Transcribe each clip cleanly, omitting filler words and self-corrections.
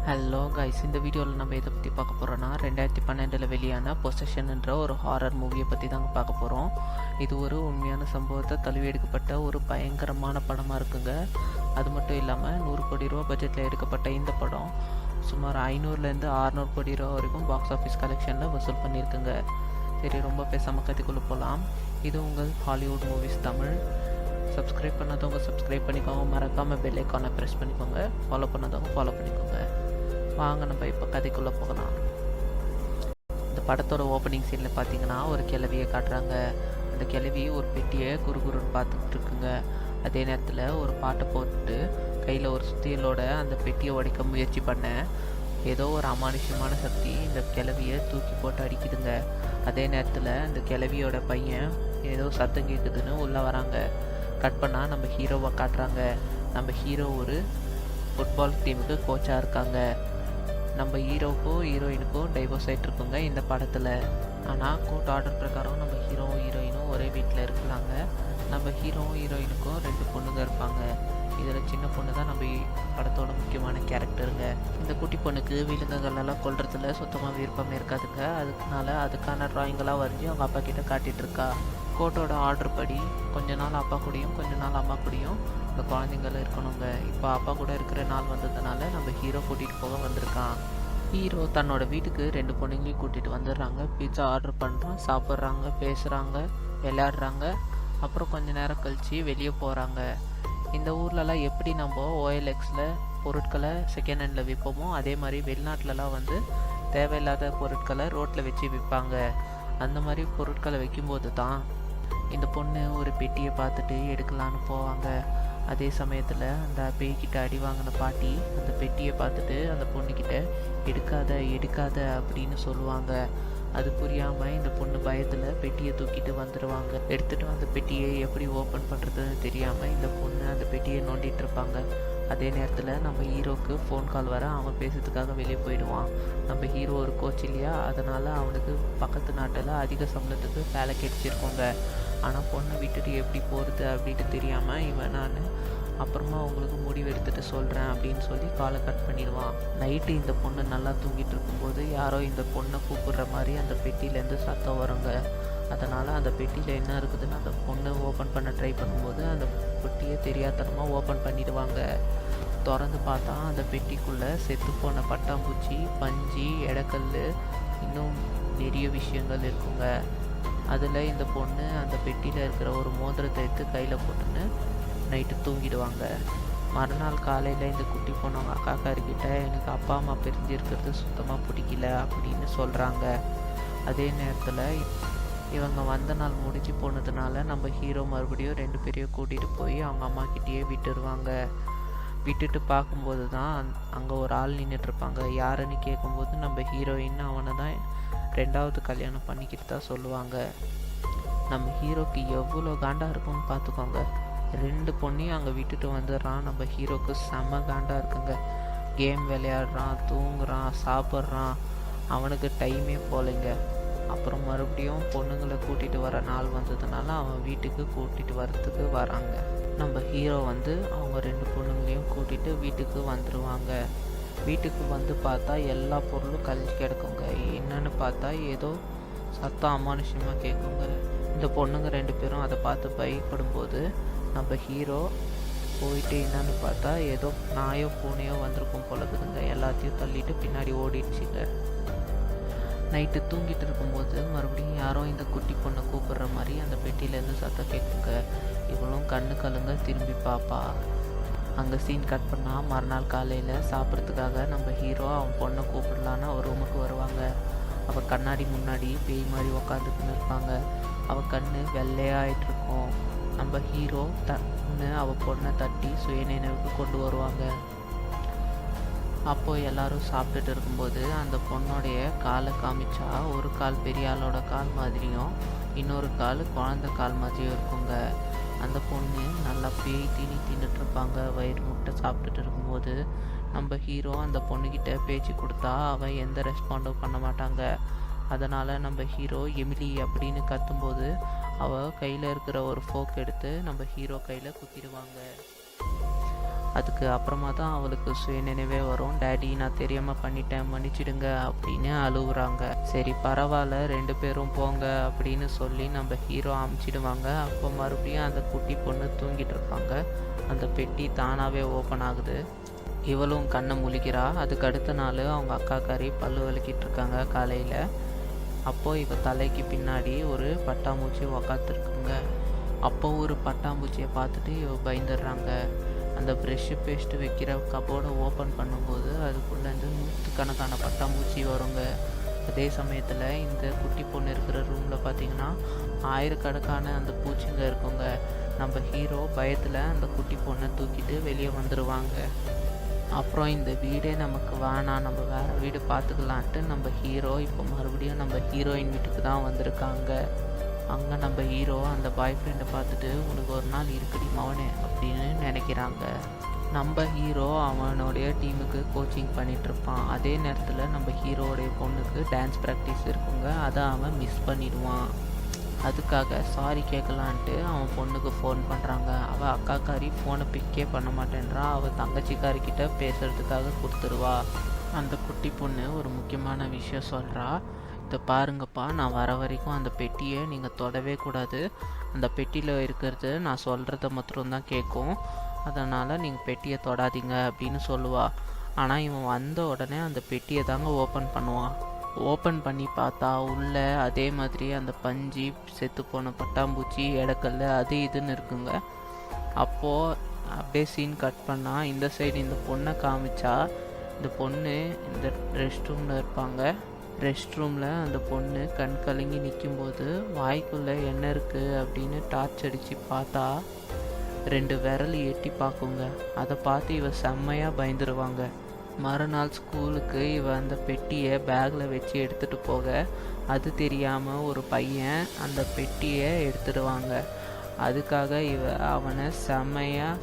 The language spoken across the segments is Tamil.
ஹலோ கைஸ், இந்த வீடியோவில் நம்ம எதை பற்றி பார்க்க போகிறோன்னா 2012 வெளியான பொசஷன்ன்ற ஒரு ஹாரர் மூவியை பற்றி தாங்க பார்க்க போகிறோம். இது ஒரு உண்மையான சம்பவத்தை தழுவி எடுக்கப்பட்ட ஒரு பயங்கரமான படமாக இருக்குங்க. அது மட்டும் இல்லாமல் 100 கோடி ரூபா பட்ஜெட்டில் எடுக்கப்பட்ட இந்த படம் சுமார் 500லேருந்து 600 கோடி ரூபா வரைக்கும் பாக்ஸ் ஆஃபீஸ் கலெக்ஷனில் வசூல் பண்ணியிருக்குங்க. சரி, ரொம்ப பேசாமல் கதைக்குள்ளே போகலாம். இது உங்கள் ஹாலிவுட் மூவிஸ் தமிழ். சப்ஸ்கிரைப் பண்ணாதவங்க சப்ஸ்கிரைப் பண்ணிக்கோங்க, மறக்காமல் பெல் ஐக்கானை ப்ரெஸ் பண்ணிக்கோங்க, ஃபாலோ பண்ணாதவங்க ஃபாலோ பண்ணிக்கோங்க. வாங்க நம்ம இப்போ கதைக்குள்ளே போகலாம். இந்த படத்தோட ஓப்பனிங் சீனில் பார்த்தீங்கன்னா ஒரு கிழவியை காட்டுறாங்க. அந்த கிழவி ஒரு பெட்டியை குறுகுறுன்னு பார்த்துட்டு இருக்குங்க. அதே நேரத்தில் ஒரு பாட்டை போட்டு கையில் ஒரு சுத்தியலோட அந்த பெட்டியை உடைக்க முயற்சி பண்ண ஏதோ ஒரு அமானுஷ்யமான சக்தி இந்த கிழவியை தூக்கி போட்டு அடிக்குதுங்க. அதே நேரத்தில் அந்த கிழவியோட பையன் ஏதோ சத்தம் கேட்குதுன்னு உள்ளே வராங்க. கட் பண்ணால் நம்ம ஹீரோவை காட்டுறாங்க. நம்ம ஹீரோ ஒரு ஃபுட்பால் டீமுக்கு கோச்சாக இருக்காங்க. நம்ம ஹீரோவுக்கும் ஹீரோயினுக்கும் டைவோர்ஸ் ஆகிட்டு இருக்குங்க இந்த படத்தில். ஆனால் கோர்ட் ஆர்டர் பிரகாரம் நம்ம ஹீரோவும் ஹீரோயினும் ஒரே வீட்டில் இருக்கலாங்க. நம்ம ஹீரோவும் ஹீரோயினுக்கும் 2 பொண்ணுங்க இருப்பாங்க. இதில் சின்ன பொண்ணு தான் நம்ம படத்தோட முக்கியமான கேரக்டருங்க. இந்த குட்டி பொண்ணுக்கு விலங்குகளெல்லாம் கொல்றதுல சுத்தமாக விருப்பமே இருக்காதுங்க. அதுக்கான ட்ராயிங்கெல்லாம் வரைஞ்சி அவங்க அப்பா கிட்ட காட்டிகிட்டு இருக்கா. கோர்ட்டோட ஆர்டர் படி கொஞ்ச நாள் அப்பா கூடயும் கொஞ்ச நாள் அம்மா கூடயும் இந்த குழந்தைங்களும் இருக்கணுங்க. இப்போ அப்பா கூட இருக்கிற நாள் வந்ததுனால நம்ம ஹீரோ கூட்டிகிட்டு போக வந்திருக்கான். ஹீரோ தன்னோட வீட்டுக்கு 2 பொண்ணுங்களையும் கூட்டிகிட்டு வந்துடுறாங்க. பீட்சா ஆர்டர் பண்ணுறான், சாப்பிட்றாங்க, பேசுகிறாங்க, விளையாடுறாங்க. அப்புறம் கொஞ்ச நேரம் கழித்து வெளியே போகிறாங்க. இந்த ஊர்லலாம் எப்படி நம்ம OLXல பொருட்களை செகண்ட் ஹேண்டில் விற்போமோ அதே மாதிரி வெளிநாட்டிலலாம் தேவையில்லாத பொருட்களை ரோட்டில் வச்சு விற்பாங்க. அந்த மாதிரி பொருட்களை வைக்கும்போது தான் இந்த பொண்ணு ஒரு பெட்டியை பார்த்துட்டு எடுக்கலான்னு போவாங்க. அதே சமயத்தில் அந்த பேய்கிட்ட அடி வாங்கின பாட்டி அந்த பெட்டியை பார்த்துட்டு அந்த பொண்ணுக்கிட்ட எடுக்காத அப்படின்னு சொல்லுவாங்க. அது புரியாமல் இந்த பொண்ணு பயத்தில் பெட்டியை தூக்கிட்டு வந்துடுவாங்க. எடுத்துகிட்டு அந்த பெட்டியை எப்படி ஓப்பன் பண்ணுறதுன்னு தெரியாமல் இந்த பொண்ணு அந்த பெட்டியை நோண்டிகிட்டு இருப்பாங்க. அதே நேரத்தில் நம்ம ஹீரோவுக்கு ஃபோன் கால் வர அவன் பேசுறதுக்காக வெளியே போயிடுவான். நம்ம ஹீரோ ஒரு கோச் இல்லையா, அதனால் அவனுக்கு பக்கத்து நாட்டில் அதிக சம்பளத்துக்கு வேலை கிடைச்சிருக்கோங்க. ஆனால் பொண்ணை விட்டுட்டு எப்படி போகிறது அப்படின்ட்டு தெரியாமல் நான் அப்புறமா அவங்களுக்கு முடிவு எடுத்துகிட்டு சொல்கிறேன் அப்படின்னு சொல்லி காலை கட் பண்ணிடுவான். நைட்டு இந்த பொண்ணு நல்லா தூங்கிட்டு இருக்கும்போது யாரோ இந்த பொண்ணை கூப்பிடுற மாதிரி அந்த பெட்டியிலேருந்து சத்தம் வருங்க. அதனால் அந்த பெட்டியில் என்ன இருக்குதுன்னு அந்த பொண்ணு ஓப்பன் பண்ண ட்ரை பண்ணும்போது அந்த பெட்டியை தெரியாதனமாக ஓப்பன் பண்ணிடுவாங்க. திறந்து பார்த்தா அந்த பெட்டிக்குள்ளே செத்து போன பட்டாம்பூச்சி, பஞ்சு, எடக்கல், இன்னும் நிறைய விஷயங்கள் இருக்குங்க. அதில் இந்த பொண்ணு அந்த பெட்டியில் இருக்கிற ஒரு மோதிரத்தை எடுத்து கையில் போட்டுன்னு நைட்டு தூங்கிடுவாங்க. மறுநாள் காலையில் இந்த குட்டி பொண்ணவங்க அக்காக்காரிக்கிட்ட எனக்கு அப்பா அம்மா பிரிஞ்சிருக்கிறது சுத்தமாக பிடிக்கல அப்படின்னு சொல்கிறாங்க. அதே நேரத்தில் இவங்க வந்த நாள் முடிஞ்சு போனதுனால நம்ம ஹீரோ மறுபடியும் 2 பேரையும் கூட்டிகிட்டு போய் அவங்க அம்மாக்கிட்டேயே விட்டுருவாங்க. விட்டுட்டு பார்க்கும்போது தான் அங்கே ஒரு ஆள் நின்றுட்டுருப்பாங்க. யாருன்னு கேட்கும்போது நம்ம ஹீரோயின் அவனை தான் 2வது கல்யாணம் பண்ணிக்கிட்டு தான் சொல்லுவாங்க. நம்ம ஹீரோக்கு எவ்வளோ காண்டாக இருக்கும்னு பார்த்துக்கோங்க. 2 பொண்ணையும் அங்கே விட்டுட்டு வந்துடுறான். நம்ம ஹீரோக்கு செம்ம காண்டாக இருக்குங்க. கேம் விளையாடுறான், தூங்குறான், சாப்பிட்றான், அவனுக்கு டைமே போகலைங்க. அப்புறம் மறுபடியும் பொண்ணுங்களை கூட்டிகிட்டு வர நாள் வந்ததுனால அவன் வீட்டுக்கு கூட்டிகிட்டு வரத்துக்கு வராங்க. நம்ம ஹீரோ அவங்க 2 பொண்ணுங்களையும் கூட்டிகிட்டு வீட்டுக்கு வந்துடுவாங்க. வீட்டுக்கு வந்து பார்த்தா எல்லா பொருளும் கழிச்சு கிடக்குங்க. என்னன்னு பார்த்தா ஏதோ சத்தம் அமானுஷ்யமாக கேட்குங்க. இந்த பொண்ணுங்க 2 பேரும் அதை பார்த்து பயப்படும்போது நம்ம ஹீரோ போயிட்டு என்னன்னு பார்த்தா ஏதோ நாயோ பூனையோ வந்திருக்கும் போலக்குதுங்க. எல்லாத்தையும் தள்ளிட்டு பின்னாடி ஓடிடுச்சுங்க. நைட்டு தூங்கிட்டு இருக்கும்போது மறுபடியும் யாரோ இந்த குட்டி பொண்ணை கூப்பிடுற மாதிரி அந்த பெட்டியிலேருந்து சத்தம் கேட்குங்க. இவளும் கண்ணு கலுங்க திரும்பி பாப்பா. அங்கே சீன் கட் பண்ணால் மறுநாள் காலையில் சாப்பிட்றதுக்காக நம்ம ஹீரோ அவன் பொண்ணை கூப்பிடலான்னு ஒரு ரூமுக்கு வருவாங்க. அவள் கண்ணாடி முன்னாடி பேய் மாதிரி உக்காந்துக்குன்னு இருப்பாங்க. அவள் கண் வெள்ளையாயிட்ருக்கும். நம்ம ஹீரோ அவள் பொண்ணை தட்டி சுயநினைவுக்கு கொண்டு வருவாங்க. அப்போது எல்லோரும் சாப்பிட்டுட்டு இருக்கும்போது அந்த பொண்ணுடைய காலை காமிச்சா ஒரு கால் பெரிய ஆளோட கால் மாதிரியும் இன்னொரு கால் குழந்தை கால் மாதிரியும் இருக்குங்க. அந்த பொண்ணு நல்லா பேய் தீனி தின்னுட்டுருப்பாங்க. வயிறு முட்டை சாப்பிட்டுட்டு இருக்கும்போது நம்ம ஹீரோ அந்த பொண்ணுக்கிட்ட பேச்சு கொடுத்தா அவன் எந்த ரெஸ்பாண்டும் பண்ண மாட்டாங்க. அதனால் நம்ம ஹீரோ எமிலி அப்படின்னு கத்தும்போது அவள் கையில் இருக்கிற ஒரு ஃபோக் எடுத்து நம்ம ஹீரோ கையில் குத்திடுவாங்க. அதுக்கு அப்புறமா தான் அவளுக்கு சுயநினைவே வரும். டேடி நான் தெரியாமல் பண்ணிட்டேன், மன்னிச்சிடுங்க அப்படின்னு அழுகுறாங்க. சரி பரவாயில்ல 2 பேரும் போங்க அப்படின்னு சொல்லி நம்ம ஹீரோ அமுச்சிடுவாங்க. அப்போ மறுபடியும் அந்த குட்டி பொண்ணு தூங்கிட்டு இருப்பாங்க. அந்த பெட்டி தானாகவே ஓப்பன் ஆகுது. இவளும் கண்ணை முழிக்கிறா. அதுக்கு அடுத்த நாள் அவங்க அக்காக்காரி பல்லு விளக்கிட்டு இருக்காங்க காலையில். அப்போது இவ தலைக்கு பின்னாடி ஒரு பட்டாம்பூச்சி உக்காத்துருக்குங்க. அப்போ ஒரு பட்டாம்பூச்சியை பார்த்துட்டு இவ பயந்துடுறாங்க. அந்த ப்ரெஷ்ஷு பேஸ்ட்டு வைக்கிற கபோர்டை ஓப்பன் பண்ணும்போது அதுக்குள்ளேருந்து 100கணக்கான பட்டாம்பூச்சி வருங்க. அதே சமயத்தில் இந்த குட்டி பொண்ணு இருக்கிற ரூமில் பார்த்திங்கன்னா 1000கணக்கான அந்த பூச்சிங்க இருக்குங்க. நம்ம ஹீரோ பயத்தில் அந்த குட்டி பொண்ணை தூக்கிட்டு வெளியே வந்துடுவாங்க. அப்புறம் இந்த வீடே நமக்கு வேணாம், நம்ம வேறு வீடு பார்த்துக்கலான்ட்டு நம்ம ஹீரோ இப்போ மறுபடியும் நம்ம ஹீரோயின் வீட்டுக்கு தான் வந்திருக்காங்க. அங்கே நம்ம ஹீரோ அந்த பாய் ஃப்ரெண்டை பார்த்துட்டு உனக்கு ஒரு நாள் இருக்குடி மவனே அப்படின்னு நினைக்கிறாங்க. நம்ம ஹீரோ அவனுடைய டீமுக்கு கோச்சிங் பண்ணிகிட்ருப்பான். அதே நேரத்தில் நம்ம ஹீரோடைய பொண்ணுக்கு டான்ஸ் ப்ராக்டிஸ் இருக்குங்க. அதை அவன் மிஸ் பண்ணிடுவான். அதுக்காக சாரி கேட்கலான்ட்டு அவன் பொண்ணுக்கு ஃபோன் பண்ணுறாங்க. அவள் அக்காக்காரி ஃபோனை பிக்கே பண்ண மாட்டேன்றா. அவள் தங்கச்சிக்காரிக்கிட்ட பேசுகிறதுக்காக கொடுத்துருவா. அந்த குட்டி பொண்ணு ஒரு முக்கியமான விஷயம் சொல்கிறா. இதை பாருங்கப்பா, நான் வர வரைக்கும் அந்த பெட்டியை நீங்கள் தொடவே கூடாது. அந்த பெட்டியில் இருக்கிறது நான் சொல்கிறத மாத்திரம்தான் கேட்கும். அதனால் நீங்கள் பெட்டியை தொடாதீங்க அப்படின்னு சொல்லுவாள். ஆனால் இவன் வந்த உடனே அந்த பெட்டியை தாங்க ஓப்பன் பண்ணுவான். ஓப்பன் பண்ணி பார்த்தா உள்ளே அதே மாதிரி அந்த பஞ்சு, செத்து போன பட்டாம்பூச்சி, எடக்கல் அது இதுன்னு இருக்குங்க. அப்போது அப்படியே சீன் கட் பண்ணால் இந்த சைடு இந்த பொண்ணை காமிச்சா இந்த பொண்ணு இந்த ரெஸ்ட் ரூமில் இருப்பாங்க. ரெஸ்ட் ரூமில் அந்த பொண்ணு கண் கலங்கி நிற்கும்போது வாய்க்குள்ளே என்ன இருக்குது அப்படின்னு டார்ச் அடித்து பார்த்தா 2 விரல் எட்டி பார்க்குங்க. அதை பார்த்து இவ செம்மையாக பயந்துருவாங்க. மறுநாள் ஸ்கூலுக்கு இவ அந்த பெட்டியை பேக்கில் வச்சு எடுத்துகிட்டு போக அது தெரியாமல் ஒரு பையன் அந்த பெட்டியை எடுத்துடுவாங்க. அதுக்காக இவ அவனை செம்மையாக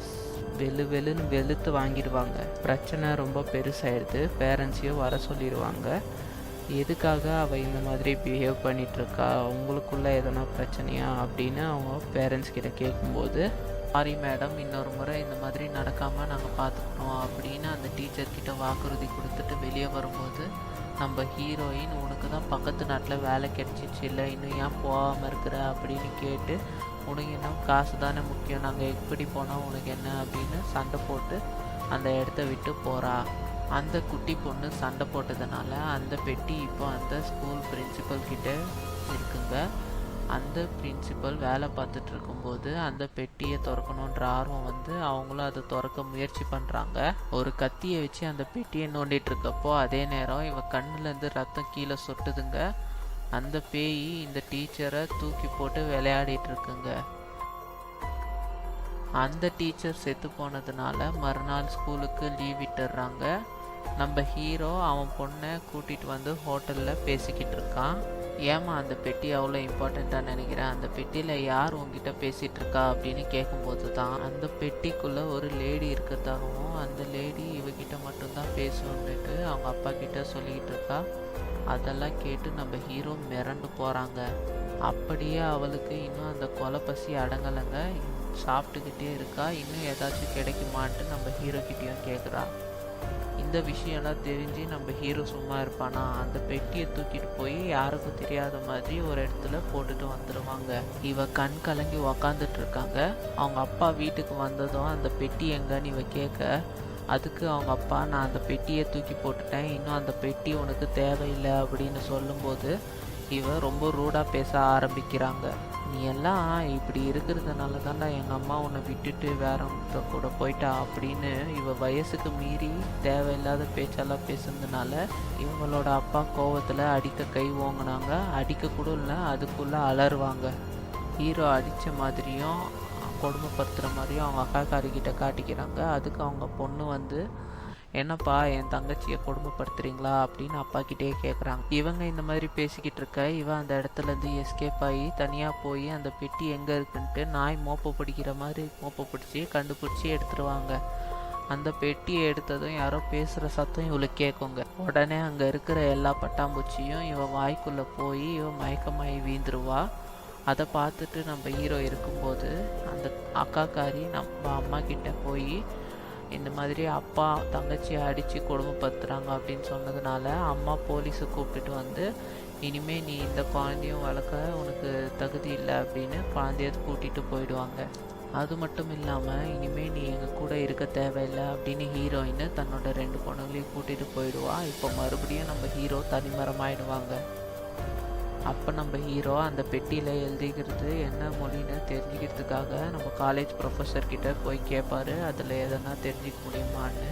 வெளுன்னு வெளுத்து வாங்கிடுவாங்க. பிரச்சனை ரொம்ப பெருசாகிடுது. பேரண்ட்ஸையும் வர சொல்லிடுவாங்க. எதுக்காக அவள் இந்த மாதிரி பிஹேவ் பண்ணிகிட்ருக்கா, உங்களுக்குள்ளே எதனா பிரச்சனையா அப்படின்னு அவங்க பேரண்ட்ஸ் கிட்ட கேட்கும்போது, சாரி மேடம், இன்னொரு முறை இந்த மாதிரி நடக்காமல் நாங்கள் பார்த்துக்கணும் அப்படின்னு அந்த டீச்சர்கிட்ட வாக்குறுதி கொடுத்துட்டு வெளியே வரும்போது நம்ம ஹீரோயின் உனக்கு தான் பக்கத்து நாட்டில் வேலை கிடச்சிச்சு இல்லை, இன்னும் ஏன் போகாமல் இருக்கிற அப்படின்னு கேட்டு, உனக்கு என்ன காசு தானே முக்கியம், நாங்கள் எப்படி போனால் உனக்கு என்ன அப்படின்னு சண்டை போட்டு அந்த இடத்த விட்டு போகிறா. அந்த குட்டி பொண்ணு சண்டை போட்டதுனால அந்த பெட்டி இப்போ அந்த ஸ்கூல் பிரின்சிபல் கிட்ட இருக்குங்க. அந்த பிரின்சிபல் வேலை பார்த்துட்டு இருக்கும்போது அந்த பெட்டியை திறக்கணுன்ற ஆர்வம் வந்து அவங்களும் அதை திறக்க முயற்சி பண்ணுறாங்க. ஒரு கத்தியை வச்சு அந்த பெட்டியை நோண்டிட்டு இருக்கப்போ அதே நேரம் இவ கண்ணுலேருந்து ரத்தம் கீழே சொட்டுதுங்க. அந்த பேய் இந்த டீச்சரை தூக்கி போட்டு விளையாடிட்டு இருக்குங்க. அந்த டீச்சர் செத்து போனதுனால மறுநாள் ஸ்கூலுக்கு லீவ் விட்டுடுறாங்க. நம்ம ஹீரோ அவன் பொண்ணை கூட்டிகிட்டு வந்து ஹோட்டலில் பேசிக்கிட்டு இருக்கான். ஏமா அந்த பெட்டி அவ்வளோ இம்பார்ட்டண்ட்டாக நினைக்கிறேன், அந்த பெட்டியில் யார் உங்ககிட்ட பேசிகிட்டு இருக்கா அப்படின்னு கேட்கும்போது தான் அந்த பெட்டிக்குள்ளே ஒரு லேடி இருக்கிறதாகவும் அந்த லேடி இவகிட்ட மட்டும்தான் பேசுன்னுட்டு அவங்க அப்பா கிட்ட சொல்லிக்கிட்டு இருக்கா. அதெல்லாம் கேட்டு நம்ம ஹீரோ மிரண்டு போகிறாங்க. அப்படியே அவளுக்கு இன்னும் அந்த கொலை பசி அடங்கலைங்க. சாப்பிட்டுக்கிட்டே இருக்கா. இன்னும் ஏதாச்சும் கிடைக்குமான்ட்டு நம்ம ஹீரோக்கிட்டையும் கேட்குறா. இந்த விஷயம்லாம் தெரிஞ்சு நம்ம ஹீரோ சும்மா இருப்பானா, அந்த பெட்டியை தூக்கிட்டு போய் யாருக்கும் தெரியாத மாதிரி ஒரு இடத்துல போட்டுட்டு வந்துடுவாங்க. இவ கண் கலங்கி உக்காந்துட்டு இருக்காங்க. அவங்க அப்பா வீட்டுக்கு வந்ததும் அந்த பெட்டி எங்கன்னு இவ கேட்க, அதுக்கு அவங்க அப்பா நான் அந்த பெட்டியை தூக்கி போட்டுட்டேன், இன்னும் அந்த பெட்டி உனக்கு தேவையில்லை அப்படின்னு சொல்லும்போது இவ ரொம்ப ரூடாக பேச ஆரம்பிக்கிறாங்க. நீ எல்லாம் இப்படி இருக்கிறதுனால தான்டா எங்கள் அம்மா உன்னை விட்டுட்டு வேறவங்க கூட போயிட்டா அப்படின்னு இவ வயசுக்கு மீறி தேவையில்லாத பேச்செல்லாம் பேசுனதுனால இவங்களோட அப்பா கோவத்தில் அடிக்க கை ஓங்கினாங்க. அடிக்க கூட இல்லை, அதுக்குள்ளே அலறுவாங்க. ஹீரோ அடித்த மாதிரியும் கொடுமைப்படுத்துகிற மாதிரியும் அவங்க அக்காக்காரிக்கிட்ட காட்டிக்கிறாங்க. அதுக்கு அவங்க பொண்ணு வந்து என்னப்பா என் தங்கச்சியை கொடுமைப்படுத்துறீங்களா அப்படின்னு அப்பா கிட்டே கேட்குறாங்க. இவங்க இந்த மாதிரி பேசிக்கிட்டு இருக்க இவன் அந்த இடத்துலேருந்து எஸ்கேப் ஆகி தனியாக போய் அந்த பெட்டி எங்கே இருக்குன்ட்டு நாய் மோப்ப பிடிக்கிற மாதிரி மோப்ப பிடிச்சி கண்டுபிடிச்சி எடுத்துருவாங்க. அந்த பெட்டியை எடுத்ததும் யாரோ பேசுகிற சத்தம் இவளுக்கு கேட்குங்க. உடனே அங்கே இருக்கிற எல்லா பட்டாம்பூச்சியும் இவன் வாய்க்குள்ளே போய் இவன் மயக்கமாயி வீந்துருவா. அதை பார்த்துட்டு நம்ம ஹீரோ இருக்கும்போது அந்த அக்காக்காரி நம்ம அம்மா கிட்ட போய் இந்த மாதிரி அப்பா தங்கச்சியை அடித்து கொடுமைப்படுத்துகிறாங்க அப்படின்னு சொன்னதுனால அம்மா போலீஸை கூப்பிட்டுட்டு வந்து இனிமேல் நீ இந்த குழந்தையும் வளர்க்க உனக்கு தகுதி இல்லை அப்படின்னு குழந்தைய கூட்டிகிட்டு போயிடுவாங்க. அது மட்டும் இல்லாமல் இனிமேல் நீ எங்கள் கூட இருக்க தேவையில்லை அப்படின்னு ஹீரோயின் தன்னோட 2 பொண்ணுங்களையும் கூட்டிகிட்டு போயிடுவா. இப்போ மறுபடியும் நம்ம ஹீரோ தனிமரமாயிடுவாங்க. அப்போ நம்ம ஹீரோ அந்த பெட்டியில் எழுதிக்கிறது என்ன மொழின்னு தெரிஞ்சுக்கிறதுக்காக நம்ம காலேஜ் ப்ரொஃபஸர்கிட்ட போய் கேட்பாரு, அதில் எதனா தெரிஞ்சிக்க முடியுமான்னு.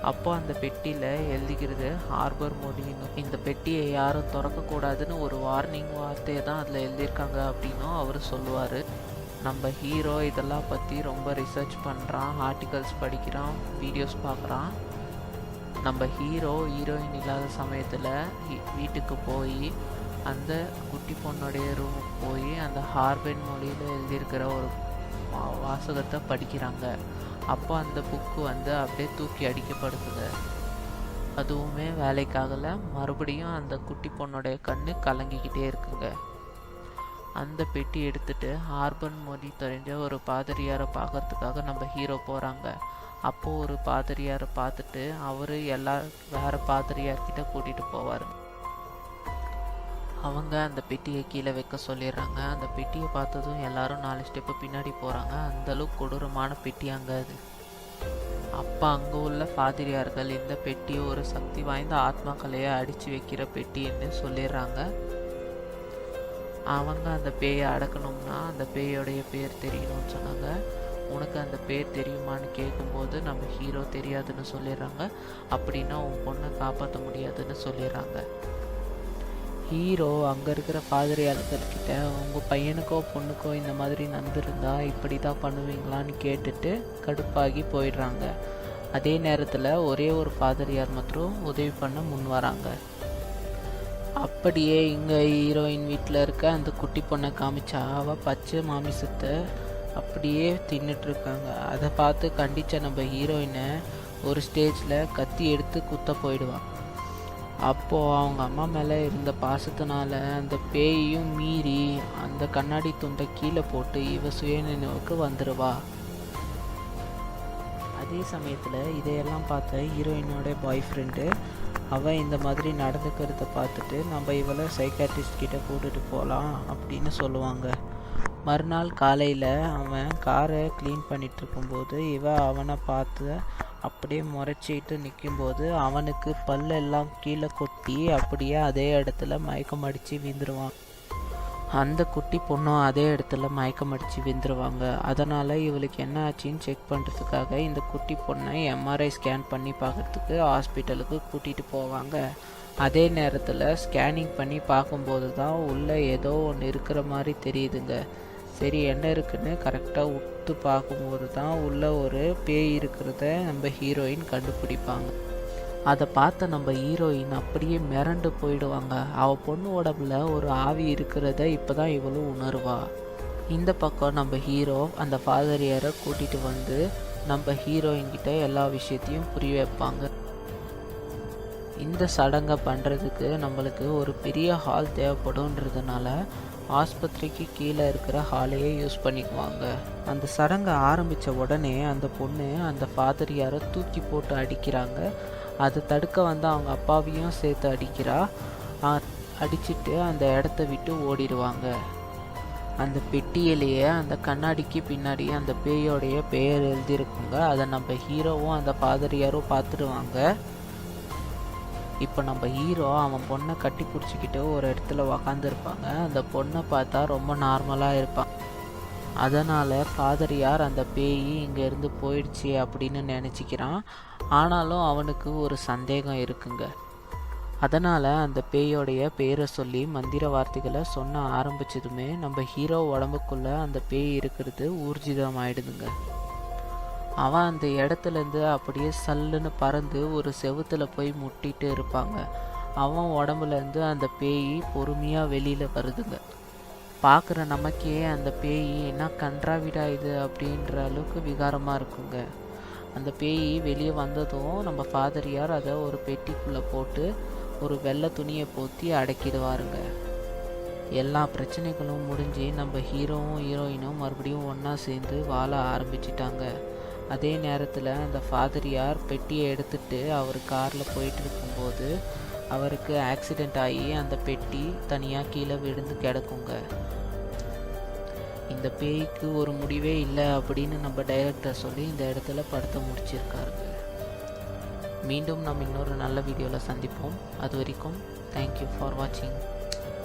அப்போ அந்த பெட்டியில் எழுதிக்கிறது ஹார்பர் மொழின்னு. இந்த பெட்டியை யாரும் திறக்கக்கூடாதுன்னு ஒரு வார்னிங் வார்த்தையை தான் அதில் எழுதியிருக்காங்க அப்படின்னும் அவர் சொல்லுவார். நம்ம ஹீரோ இதெல்லாம் பற்றி ரொம்ப ரிசர்ச் பண்ணுறான், ஆர்டிகல்ஸ் படிக்கிறான், வீடியோஸ் பார்க்குறான். நம்ம ஹீரோயின் இல்லாத சமயத்தில் வீட்டுக்கு போய் அந்த குட்டி பொண்ணுடைய ரூமுக்கு போய் அந்த ஹார்பன் மொழியில் எழுதியிருக்கிற ஒரு வாசகத்தை படிக்கிறாங்க. அப்போ அந்த புக்கு அப்படியே தூக்கி அடிக்கப்படுதுங்க. அதுவுமே வேலைக்காகல. மறுபடியும் அந்த குட்டி பொண்ணுடைய கண்ணு கலங்கிக்கிட்டே இருக்குங்க. அந்த பெட்டி எடுத்துட்டு ஹார்பன் மொழி தெரிஞ்ச ஒரு பாதிரியாரை பார்க்கறதுக்காக நம்ம ஹீரோ போகிறாங்க. அப்போது ஒரு பாதிரியாரை பார்த்துட்டு அவர் வேறு பாதிரியார்கிட்ட கூட்டிகிட்டு போவார். அவங்க அந்த பெட்டியை கீழே வைக்க சொல்லிடுறாங்க. அந்த பெட்டியை பார்த்ததும் எல்லாரும் 4 ஸ்டெப்பு பின்னாடி போகிறாங்க. அந்தளவுக்கு கொடூரமான பெட்டி அங்கே அது. அப்போ அங்கே உள்ள பாதிரியார்கள் இந்த பெட்டியை ஒரு சக்தி வாய்ந்த ஆத்மாக்களையை அடித்து வைக்கிற பெட்டின்னு சொல்லிடுறாங்க. அவங்க அந்த பேயை அடக்கணும்னா அந்த பேயோடைய பேர் தெரியணும்னு சொன்னாங்க. உனக்கு அந்த பேர் தெரியுமான்னு கேட்கும்போது நம்ம ஹீரோ தெரியாதுன்னு சொல்லிடுறாங்க. அப்படின்னா உன் பொண்ணை காப்பாற்ற முடியாதுன்னு சொல்லிடுறாங்க. ஹீரோ அங்கே இருக்கிற பாதிரியார்கள்கிட்ட உங்கள் பையனுக்கோ பொண்ணுக்கோ இந்த மாதிரி நடந்திருந்தா இப்படி தான் பண்ணுவீங்களான்னு கேட்டுட்டு கடுப்பாகி போயிடுறாங்க. அதே நேரத்தில் ஒரே ஒரு பாதிரியார் மற்றும் உதவி பண்ண முன் வராங்க. அப்படியே இங்கே ஹீரோயின் வீட்டில் இருக்க அந்த குட்டி பொண்ணை காமிச்சா அவள் பச்சை மாமிசத்தை அப்படியே தின்னுட்ருக்காங்க. அதை பார்த்து கண்டித்த நம்ம ஹீரோயினை ஒரு ஸ்டேஜில் கத்தி எடுத்து குத்த போயிடுவான். அப்போது அவங்க அம்மா மேலே இருந்த பாசத்தினால அந்த பேயையும் மீறி அந்த கண்ணாடி துண்டை கீழே போட்டு இவ சுயநினைவுக்கு வந்துடுவா. அதே சமயத்தில் இதையெல்லாம் பார்த்த ஹீரோயினோட பாய் ஃப்ரெண்டு அவன் இந்த மாதிரி நடந்துக்கிறத பார்த்துட்டு நம்ம இவளை சைக்காட்ரிஸ்ட் கிட்ட கூட்டிகிட்டு போகலாம் அப்படின்னு சொல்லுவாங்க. மறுநாள் காலையில் அவன் காரை க்ளீன் பண்ணிகிட்டு இருக்கும்போது அவனை பார்த்து அப்படியே முறைச்சிட்டு நிற்கும்போது அவனுக்கு பல்லெல்லாம் கீழே கொட்டி அப்படியே அதே இடத்துல மயக்கம் அடித்து விழுந்துருவான். அந்த குட்டி பொண்ணும் அதே இடத்துல மயக்கம் அடித்து விழுந்துருவாங்க. அதனால் இவளுக்கு என்ன ஆச்சுன்னு செக் பண்ணுறதுக்காக இந்த குட்டி பொண்ணை எம்ஆர்ஐ ஸ்கேன் பண்ணி பார்க்குறதுக்கு ஹாஸ்பிட்டலுக்கு கூட்டிகிட்டு போவாங்க. அதே நேரத்தில் ஸ்கேனிங் பண்ணி பார்க்கும்போது தான் உள்ளே ஏதோ ஒன்று இருக்கிற மாதிரி தெரியுதுங்க. சரி என்ன இருக்குன்னு கரெக்டாக உத்து பார்க்கும்போது தான் உள்ளே ஒரு பேய் இருக்கிறத நம்ம ஹீரோயின் கண்டுபிடிப்பாங்க. அதை பார்த்த நம்ம ஹீரோயின் அப்படியே மிரண்டு போயிடுவாங்க. அவள் பொண்ணு உடம்புல ஒரு ஆவி இருக்கிறத இப்போ தான் இவளும் உணர்வா. இந்த பக்கம் நம்ம ஹீரோ அந்த ஃபாதரியாரை கூட்டிகிட்டு வந்து நம்ம ஹீரோயின்கிட்ட எல்லா விஷயத்தையும் புரிய வைப்பாங்க. இந்த சடங்கை பண்ணுறதுக்கு நம்மளுக்கு ஒரு பெரிய ஹால் தேவைப்படும்ன்றதுனால ஆஸ்பத்திரிக்கு கீழே இருக்கிற ஹாலையே யூஸ் பண்ணிக்குவாங்க. அந்த சடங்கை ஆரம்பித்த உடனே அந்த பொண்ணு அந்த ஃபாதரியாரை தூக்கி போட்டு அடிக்கிறாங்க. அதை தடுக்க வந்து அவங்க அப்பாவையும் சேர்த்து அடிச்சுட்டு அந்த இடத்த விட்டு ஓடிடுவாங்க. அந்த பெட்டியிலேயே அந்த கண்ணாடிக்கு பின்னாடி அந்த பேயோடைய பெயர் எழுதியிருக்குங்க. அதை நம்ம ஹீரோவும் அந்த ஃபாதரியாரும் பார்த்துடுவாங்க. இப்போ நம்ம ஹீரோ அவன் பொண்ணை கட்டி பிடிச்சிக்கிட்டு ஒரு இடத்துல உக்காந்துருப்பாங்க. அந்த பொண்ணை பார்த்தா ரொம்ப நார்மலாக இருப்பான். அதனால் ஃபாதரியார் அந்த பேய் இங்கேருந்து போயிடுச்சு அப்படின்னு நினச்சிக்கிறான். ஆனாலும் அவனுக்கு ஒரு சந்தேகம் இருக்குங்க. அதனால் அந்த பேயோடைய பேரை சொல்லி மந்திர வார்த்தைகளை சொன்ன ஆரம்பித்ததுமே நம்ம ஹீரோ உடம்புக்குள்ளே அந்த பேய் இருக்கிறது ஊர்ஜிதமாயிடுதுங்க. அவன் அந்த இடத்துலேருந்து அப்படியே சல்லுன்னு பறந்து ஒரு செவுத்தில் போய் முட்டிட்டு இருப்பாங்க. அவன் உடம்புலேருந்து அந்த பேய் பொறுமையாக வெளியில் வருதுங்க. பார்க்குற நமக்கே அந்த பேய் என்ன கன்றாவிடா இது அப்படின்ற அளவுக்கு விகாரமாக இருக்குங்க. அந்த பேய் வெளியே வந்ததும் நம்ம ஃபாதரியார் அதை ஒரு பெட்டிக்குள்ளே போட்டு ஒரு வெள்ளை துணியை போற்றி அடக்கிடுவாருங்க. எல்லா பிரச்சனைகளும் முடிஞ்சு நம்ம ஹீரோவும் ஹீரோயினும் மறுபடியும் ஒன்றா சேர்ந்து வாழ ஆரம்பிச்சிட்டாங்க. அதே நேரத்தில் அந்த ஃபாதரியார் பெட்டியை எடுத்துகிட்டு அவர் காரில் போயிட்டு இருக்கும்போது அவருக்கு ஆக்சிடெண்ட் ஆகி அந்த பெட்டி தனியாக கீழே விழுந்து கிடக்குங்க. இந்த பேய்க்கு ஒரு முடிவே இல்லை அப்படின்னு நம்ம டைரக்டர் சொல்லி இந்த இடத்துல படத்தை முடிச்சிருக்காருங்க. மீண்டும் நம்ம இன்னொரு நல்ல வீடியோவில் சந்திப்போம். அது வரைக்கும் தேங்க்யூ ஃபார் வாட்சிங்.